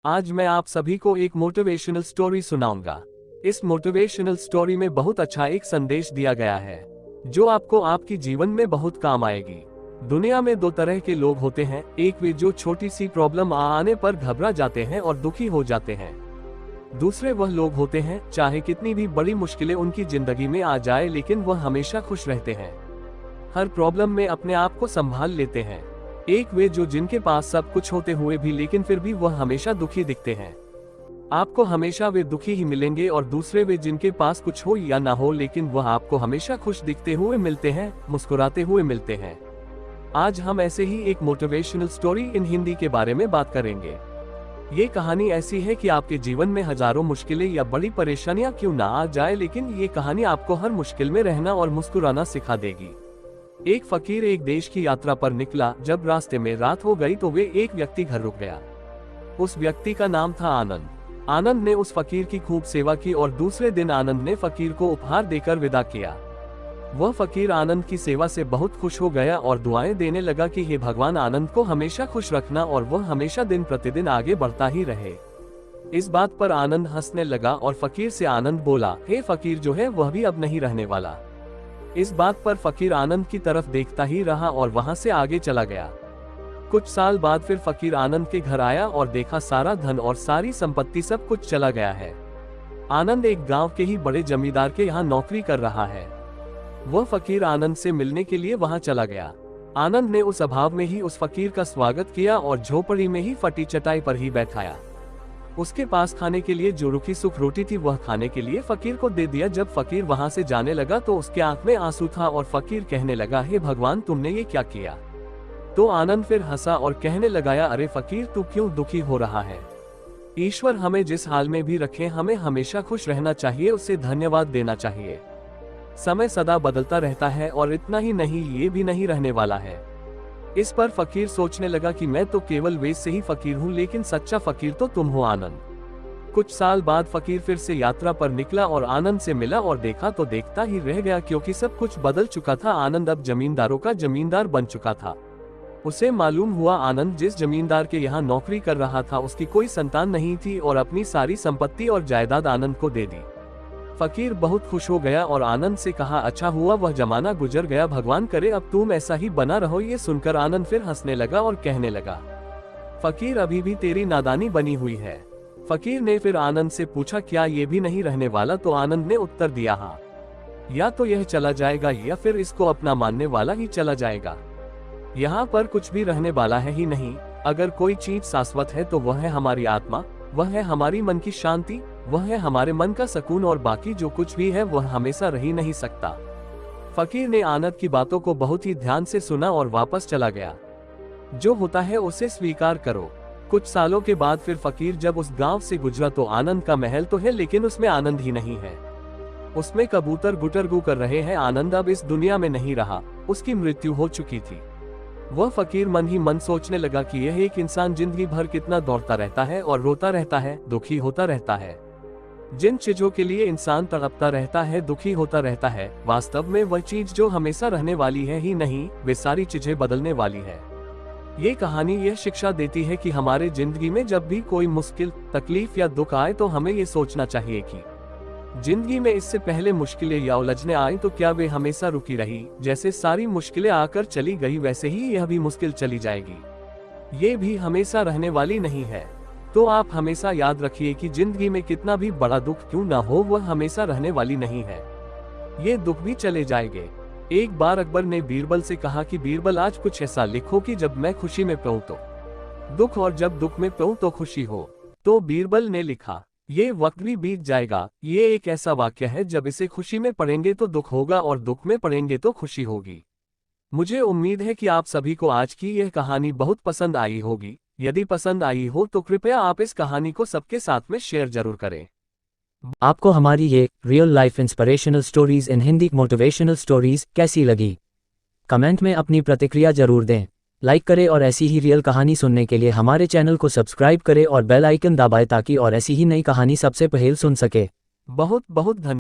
आज मैं आप सभी को एक मोटिवेशनल स्टोरी सुनाऊंगा। इस मोटिवेशनल स्टोरी में बहुत अच्छा एक संदेश दिया गया है जो आपको आपकी जीवन में बहुत काम आएगी। दुनिया में दो तरह के लोग होते हैं, एक वे जो छोटी सी प्रॉब्लम आने पर घबरा जाते हैं और दुखी हो जाते हैं। दूसरे वह लोग होते हैं चाहे कितनी भी बड़ी मुश्किलें उनकी जिंदगी में आ जाए लेकिन वह हमेशा खुश रहते हैं, हर प्रॉब्लम में अपने आप को संभाल लेते हैं। एक वे जो जिनके पास सब कुछ होते हुए भी लेकिन फिर भी वह हमेशा दुखी दिखते हैं। आपको हमेशा वे दुखी ही मिलेंगे। और दूसरे वे जिनके पास कुछ हो या ना हो लेकिन वह आपको हमेशा खुश दिखते हुए मिलते हैं, मुस्कुराते हुए मिलते हैं। आज हम ऐसे ही एक मोटिवेशनल स्टोरी इन हिंदी के बारे में बात करेंगे। ये कहानी ऐसी है कि आपके जीवन में हजारों मुश्किलें या बड़ी परेशानियां क्यों ना आ जाए, लेकिन ये कहानी आपको हर मुश्किल में रहना और मुस्कुराना सिखा देगी। एक फकीर एक देश की यात्रा पर निकला। जब रास्ते में रात हो गई तो वे एक व्यक्ति घर रुक गया। उस व्यक्ति का नाम था आनंद। आनंद ने उस फकीर की खूब सेवा की और दूसरे दिन आनंद ने फकीर को उपहार देकर विदा किया। वह फकीर आनंद की सेवा से बहुत खुश हो गया और दुआएं देने लगा कि हे भगवान, आनंद को हमेशा खुश रखना और वह हमेशा दिन प्रतिदिन आगे बढ़ता ही रहे। इस बात पर आनंद हंसने लगा और फकीर से आनंद बोला, हे फकीर, जो है वह भी अब नहीं रहने वाला। इस बात पर फकीर आनंद की तरफ देखता ही रहा और वहां से आगे चला गया। कुछ साल बाद फिर फकीर आनंद के घर आया और देखा सारा धन और सारी संपत्ति सब कुछ चला गया है। आनंद एक गांव के ही बड़े जमींदार के यहाँ नौकरी कर रहा है। वह फकीर आनंद से मिलने के लिए वहां चला गया। आनंद ने उस अभाव में ही उस फकीर का स्वागत किया और झोपड़ी में ही फटी चटाई पर ही बैठाया। उसके पास खाने के लिए जो रुखी सूख रोटी थी वह खाने के लिए फकीर को दे दिया। जब फकीर वहां से जाने लगा तो उसके आंख में आंसू था और फकीर कहने लगा, हे भगवान, तुमने ये क्या किया? तो आनंद फिर हंसा और कहने लगाया, अरे फकीर, तू क्यों दुखी हो रहा है? ईश्वर हमें जिस हाल में भी रखे हमें हमेशा खुश रहना चाहिए, उसे धन्यवाद देना चाहिए। समय सदा बदलता रहता है और इतना ही नहीं, ये भी नहीं रहने वाला है। इस पर फकीर सोचने लगा कि मैं तो केवल वेश से ही फकीर हूँ, लेकिन सच्चा फकीर तो तुम हो आनंद। कुछ साल बाद फकीर फिर से यात्रा पर निकला और आनंद से मिला और देखा तो देखता ही रह गया, क्योंकि सब कुछ बदल चुका था। आनंद अब जमींदारों का जमींदार बन चुका था। उसे मालूम हुआ आनंद जिस जमींदार के यहाँ नौकरी कर रहा था उसकी कोई संतान नहीं थी और अपनी सारी संपत्ति और जायदाद आनंद को दे दी। फकीर बहुत खुश हो गया और आनंद से कहा, अच्छा हुआ वह जमाना गुजर गया, भगवान करे अब तुम ऐसा ही बना रहो। ये सुनकर आनंद फिर हंसने लगा और कहने लगा, फकीर, अभी भी तेरी नादानी बनी हुई है। फकीर ने फिर आनंद से पूछा, क्या ये भी नहीं रहने वाला? तो आनंद ने उत्तर दिया, हाँ, या तो यह चला जाएगा या फिर इसको अपना मानने वाला ही चला जाएगा। यहाँ पर कुछ भी रहने वाला है ही नहीं। अगर कोई चीज शाश्वत है तो वह है हमारी आत्मा, वह है हमारी मन की शांति, वह है हमारे मन का सुकून, और बाकी जो कुछ भी है वह हमेशा रह ही नहीं सकता। फकीर ने आनंद की बातों को बहुत ही ध्यान से सुना और वापस चला गया। जो होता है उसे स्वीकार करो। कुछ सालों के बाद फिर फकीर जब उस गांव से गुजरा तो आनंद का महल तो है लेकिन उसमें आनंद ही नहीं है। उसमें कबूतर गुटरगू कर रहे हैं। आनंद अब इस दुनिया में नहीं रहा, उसकी मृत्यु हो चुकी थी। वह फकीर मन ही मन सोचने लगा कि यह एक इंसान जिंदगी भर कितना दौड़ता रहता है और रोता रहता है, दुखी होता रहता है। जिन चीजों के लिए इंसान तड़पता रहता है, दुखी होता रहता है, वास्तव में वह चीज जो हमेशा रहने वाली है ही नहीं, वे सारी चीजें बदलने वाली है। ये कहानी यह शिक्षा देती है कि हमारे जिंदगी में जब भी कोई मुश्किल, तकलीफ या दुख आए तो हमें ये सोचना चाहिए कि जिंदगी में इससे पहले मुश्किलें या उलझने आए तो क्या वे हमेशा रुकी रही? जैसे सारी मुश्किलें आकर चली गई वैसे ही यह भी मुश्किल चली जाएगी, ये भी हमेशा रहने वाली नहीं है। तो आप हमेशा याद रखिए कि जिंदगी में कितना भी बड़ा दुख क्यों ना हो, वह हमेशा रहने वाली नहीं है। ये दुख भी चले जाएंगे। एक बार अकबर ने बीरबल से कहा कि बीरबल, आज कुछ ऐसा लिखो कि जब मैं खुशी में पऊं तो दुख और जब दुख में पऊं तो खुशी हो। तो बीरबल ने लिखा, ये वक्त भी बीत जाएगा। ये एक ऐसा वाक्य है, जब इसे खुशी में पढ़ेंगे तो दुख होगा और दुख में पढ़ेंगे तो खुशी होगी। मुझे उम्मीद है कि आप सभी को आज की यह कहानी बहुत पसंद आई होगी। यदि पसंद आई हो तो कृपया आप इस कहानी को सबके साथ में शेयर जरूर करें। आपको हमारी ये real life inspirational stories in Hindi motivational stories कैसी लगी? कमेंट में अपनी प्रतिक्रिया जरूर दें। लाइक करें और ऐसी ही रियल कहानी सुनने के लिए हमारे चैनल को सब्सक्राइब करें और बेल आइकन दबाएं ताकि और ऐसी ही नई कहानी सबसे पहले सुन सके। बहुत बहुत धन्यवाद।